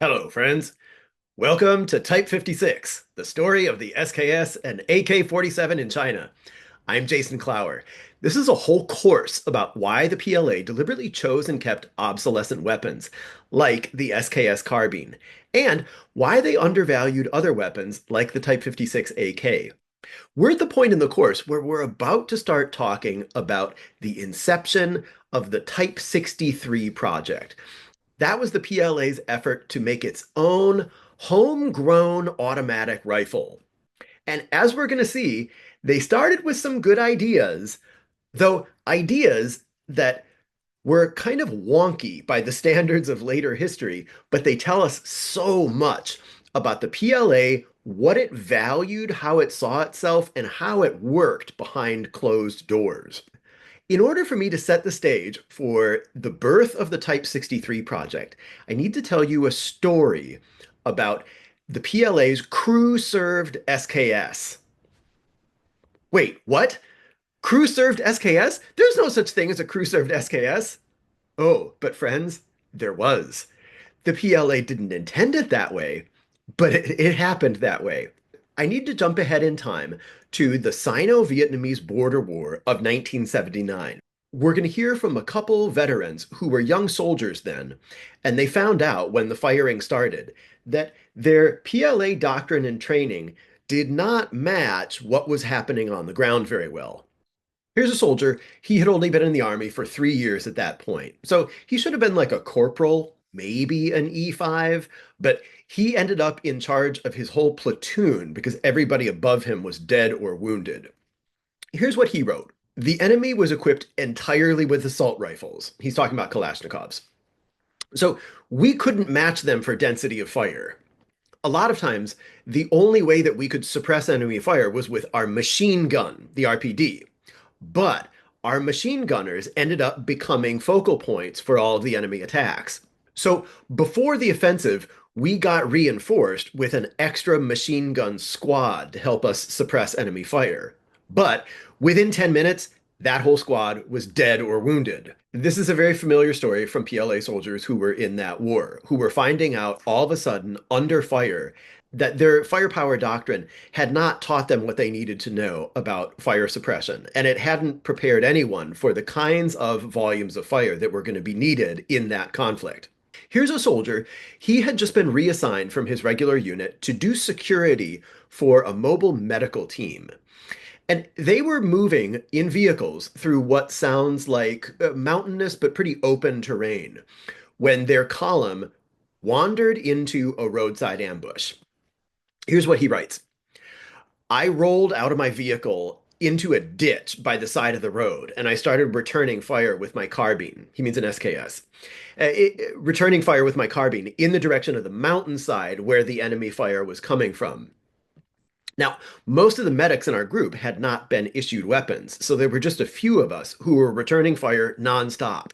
Hello, friends. Welcome to Type 56, the story of the SKS and AK-47 in China. I'm Jason Clower. This is a whole course about why the PLA deliberately chose and kept obsolescent weapons, like the SKS carbine, and why they undervalued other weapons like the Type 56 AK. We're at the point in the course where we're about to start talking about the inception of the Type 63 project. That was the PLA's effort to make its own homegrown automatic rifle. And as we're going to see, they started with some good ideas, though ideas that were kind of wonky by the standards of later history, but they tell us so much about the PLA, what it valued, how it saw itself, and how it worked behind closed doors. In order for me to set the stage for the birth of the Type 63 project, I need to tell you a story about the PLA's Crew-Served SKS. Wait, what? Crew-Served SKS? There's no such thing as a Crew-Served SKS. Oh, but friends, there was. The PLA didn't intend it that way, but it happened that way. I need to jump ahead in time to the Sino-Vietnamese border war of 1979. We're going to hear from a couple veterans who were young soldiers then, and they found out when the firing started that their PLA doctrine and training did not match what was happening on the ground very well. Here's a soldier. He had only been in the army for 3 years at that point. So he should have been like a corporal, maybe an E5, but he ended up in charge of his whole platoon because everybody above him was dead or wounded. Here's what he wrote. The enemy was equipped entirely with assault rifles. He's talking about Kalashnikovs. So we couldn't match them for density of fire. A lot of times, the only way that we could suppress enemy fire was with our machine gun, the RPD. But our machine gunners ended up becoming focal points for all of the enemy attacks. So before the offensive, we got reinforced with an extra machine gun squad to help us suppress enemy fire. But within 10 minutes, that whole squad was dead or wounded. This is a very familiar story from PLA soldiers who were in that war, who were finding out all of a sudden under fire that their firepower doctrine had not taught them what they needed to know about fire suppression, and it hadn't prepared anyone for the kinds of volumes of fire that were going to be needed in that conflict. Here's a soldier. He had just been reassigned from his regular unit to do security for a mobile medical team. And they were moving in vehicles through what sounds like mountainous but pretty open terrain when their column wandered into a roadside ambush. Here's what he writes. I rolled out of my vehicle into a ditch by the side of the road, and I started returning fire with my carbine. He means an SKS. Returning fire with my carbine in the direction of the mountainside where the enemy fire was coming from. Now, most of the medics in our group had not been issued weapons, so there were just a few of us who were returning fire nonstop.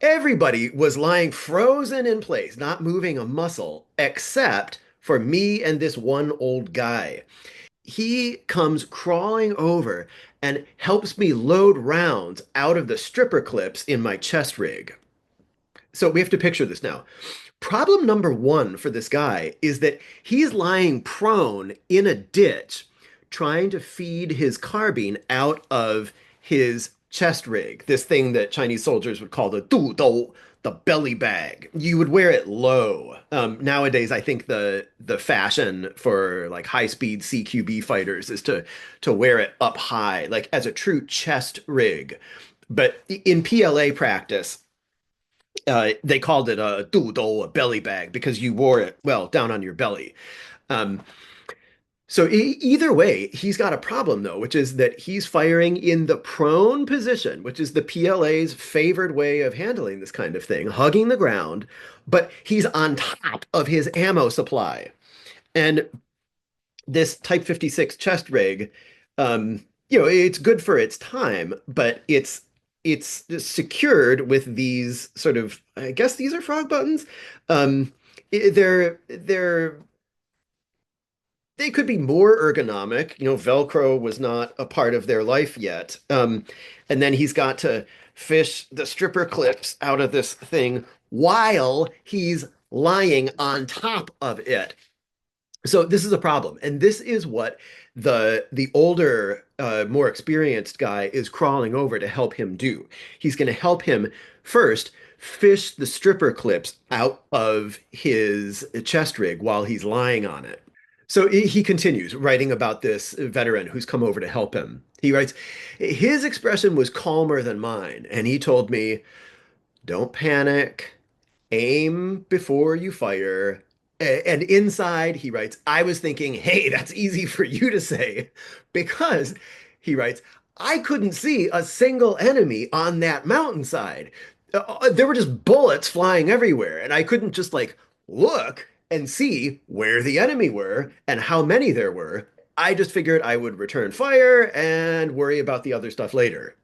Everybody was lying frozen in place, not moving a muscle, except for me and this one old guy. He comes crawling over and helps me load rounds out of the stripper clips in my chest rig. So we have to picture this now. Problem number one for this guy is that he's lying prone in a ditch trying to feed his carbine out of his chest rig, this thing that Chinese soldiers would call the du dou, the belly bag. You would wear it low. Nowadays, I think the fashion for like high-speed CQB fighters is to wear it up high, like as a true chest rig. But in PLA practice, they called it a du dou, a belly bag, because you wore it, well, down on your belly. Um, so either way, he's got a problem though, which is that he's firing in the prone position, which is the PLA's favored way of handling this kind of thing, hugging the ground, but he's on top of his ammo supply. And this Type 56 chest rig, it's good for its time, but it's secured with these sort of, I guess these are frog buttons. They're they could be more ergonomic. Velcro was not a part of their life yet. And then he's got to fish the stripper clips out of this thing while he's lying on top of it. So this is a problem, and this is what the older, more experienced guy is crawling over to help him do. He's going to help him first fish the stripper clips out of his chest rig while he's lying on it. So he continues writing about this veteran who's come over to help him. He writes, his expression was calmer than mine, and he told me, "Don't panic. Aim before you fire." And inside, he writes, I was thinking, hey, that's easy for you to say because he writes, I couldn't see a single enemy on that mountainside. There were just bullets flying everywhere, and I couldn't just like look and see where the enemy were and how many there were. I just figured I would return fire and worry about the other stuff later.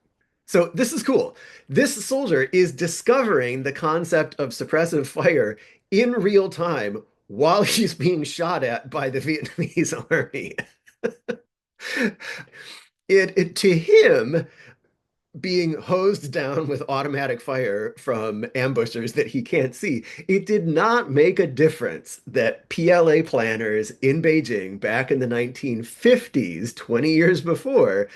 So this is cool. This soldier is discovering the concept of suppressive fire in real time while he's being shot at by the Vietnamese army. It to him, being hosed down with automatic fire from ambushers that he can't see, it did not make a difference that PLA planners in Beijing back in the 1950s, 20 years before,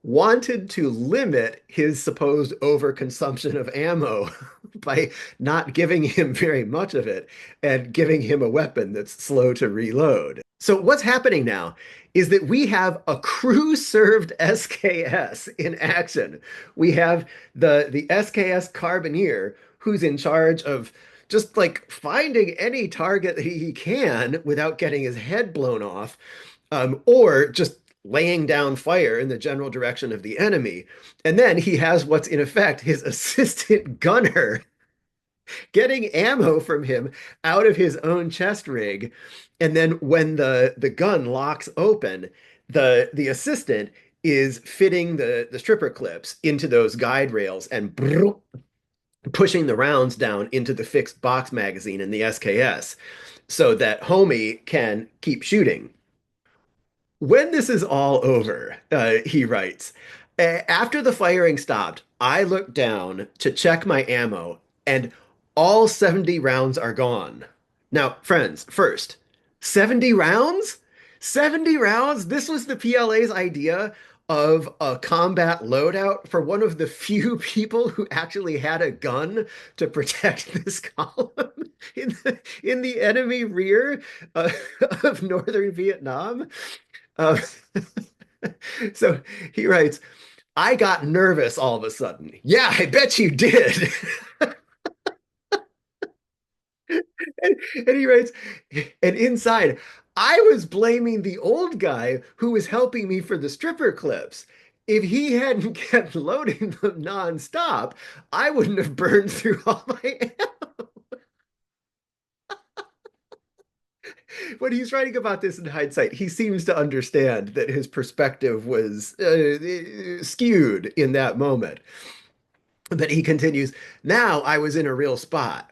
wanted to limit his supposed overconsumption of ammo by not giving him very much of it and giving him a weapon that's slow to reload. So what's happening now is that we have a crew-served SKS in action. We have the SKS Carbineer who's in charge of just like finding any target that he can without getting his head blown off, or just laying down fire in the general direction of the enemy. And then he has what's in effect his assistant gunner getting ammo from him out of his own chest rig. And then when the gun locks open, the assistant is fitting the stripper clips into those guide rails and pushing the rounds down into the fixed box magazine in the SKS so that homie can keep shooting. When this is all over, he writes, after the firing stopped, I looked down to check my ammo, and all 70 rounds are gone. Now, friends, first, 70 rounds? 70 rounds? This was the PLA's idea of a combat loadout for one of the few people who actually had a gun to protect this column in the enemy rear uh, of northern Vietnam. Uh, so he writes, I got nervous all of a sudden. Yeah, I bet you did. And he writes, and inside, I was blaming the old guy who was helping me for the stripper clips. If he hadn't kept loading them nonstop, I wouldn't have burned through all my ammo. When he's writing about this in hindsight, he seems to understand that his perspective was skewed in that moment. But he continues, now I was in a real spot.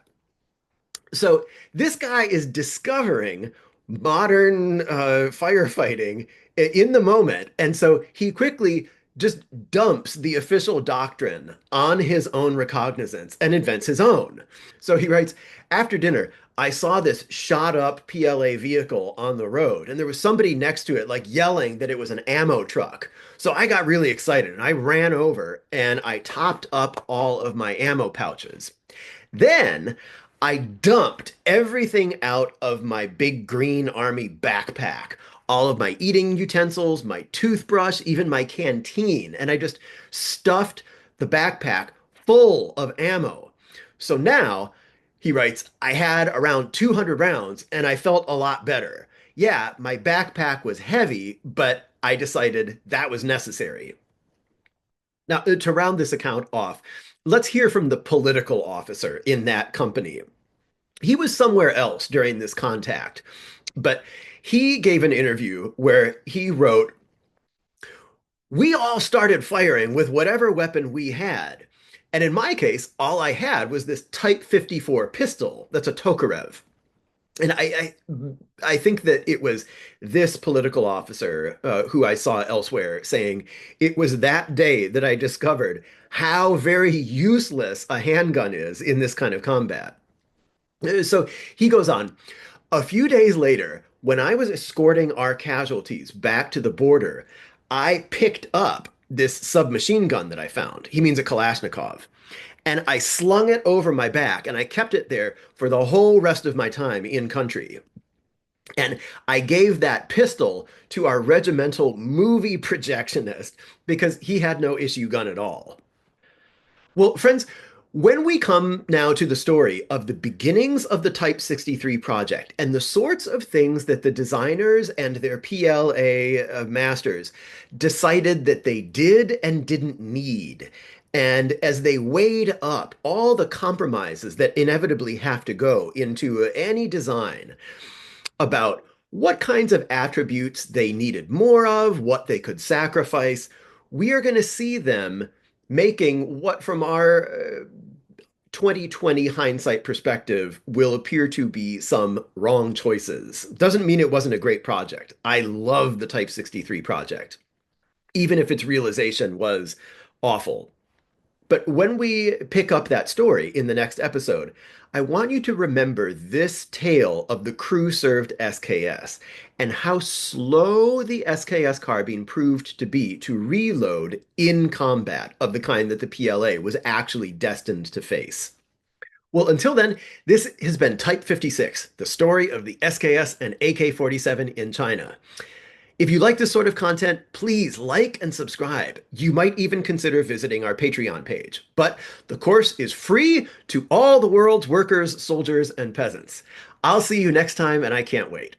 So this guy is discovering modern firefighting in the moment. And so he quickly just dumps the official doctrine on his own recognizance and invents his own. So he writes, after dinner, I saw this shot up PLA vehicle on the road, and there was somebody next to it, like yelling that it was an ammo truck. So I got really excited and I ran over and I topped up all of my ammo pouches. Then I dumped everything out of my big green army backpack, all of my eating utensils, my toothbrush, even my canteen, and I just stuffed the backpack full of ammo. So now, he writes, I had around 200 rounds and I felt a lot better. Yeah, my backpack was heavy, but I decided that was necessary. Now, to round this account off, let's hear from the political officer in that company. He was somewhere else during this contact, but he gave an interview where he wrote, we all started firing with whatever weapon we had. And in my case, all I had was this Type 54 pistol that's a Tokarev. And I think that it was this political officer who I saw elsewhere saying it was that day that I discovered how very useless a handgun is in this kind of combat. So he goes on, a few days later, when I was escorting our casualties back to the border, I picked up this submachine gun that I found. He means a Kalashnikov. And I slung it over my back and I kept it there for the whole rest of my time in country. And I gave that pistol to our regimental movie projectionist because he had no issue gun at all. Well, friends, when we come now to the story of the beginnings of the Type 63 project and the sorts of things that the designers and their PLA masters decided that they did and didn't need, and as they weighed up all the compromises that inevitably have to go into any design, about what kinds of attributes they needed more of, what they could sacrifice. We are going to see them making what, from our 2020 hindsight perspective, will appear to be some wrong choices. Doesn't mean it wasn't a great project. I love the Type 63 project, even if its realization was awful. But when we pick up that story in the next episode, I want you to remember this tale of the crew-served SKS and how slow the SKS carbine proved to be to reload in combat of the kind that the PLA was actually destined to face. Well, until then, this has been Type 56, the story of the SKS and AK-47 in China. If you like this sort of content, please like and subscribe. You might even consider visiting our Patreon page. But the course is free to all the world's workers, soldiers, and peasants. I'll see you next time, and I can't wait.